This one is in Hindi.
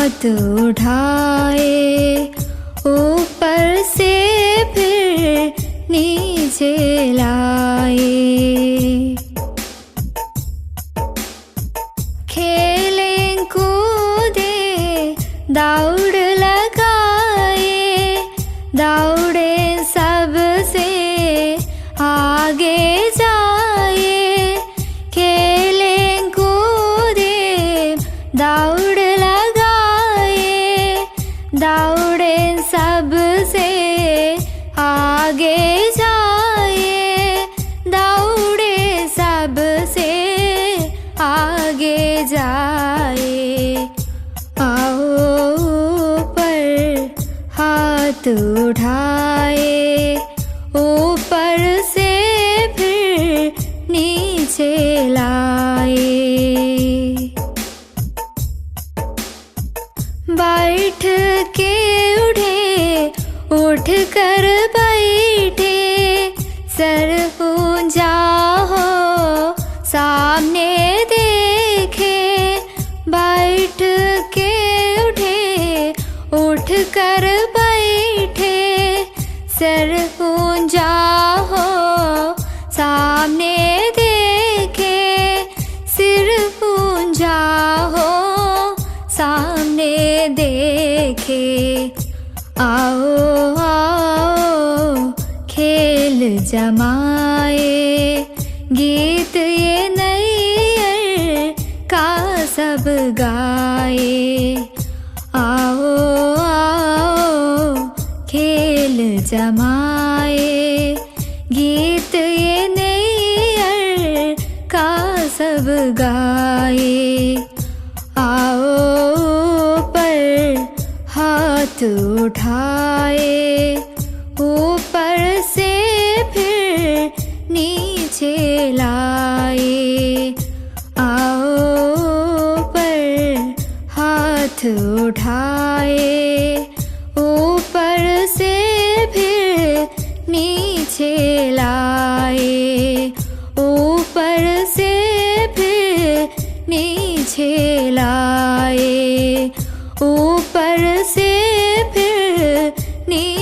हाथ उठाए, ऊपर से फिर नीचे लाए। खेले कूदे दौड़ लगाए, दौड़े सबसे आगे जाए। खेले कूदे दौड़ लगाए, दौड़े सबसे आगे जाए। दौड़े सबसे आगे जाए। आओ ऊपर हाथ उठाए, ऊपर से फिर नीचे लाए। बैठ के उठे, उठ कर बैठे, सर ऊंचा हो सामने देखे। बैठ के उठे, उठ कर बैठे, सर ऊंचा हो सामने देखे। सिर ऊंचा हो सामने देखे। आओ आओ खेल जमाए, गीत ये नैयर का सब गाए। आओ आओ खेल जमाए, गीत ये नैयर का सब गाए। आओ ऊपर हाथ उठाए, ऊपर से फिर नीचे लाए। आओ ऊपर हाथ उठाए, ऊपर से फिर नीचे लाए। ऊपर से फिर नीचे लाए। ऊपर से फिर नीचे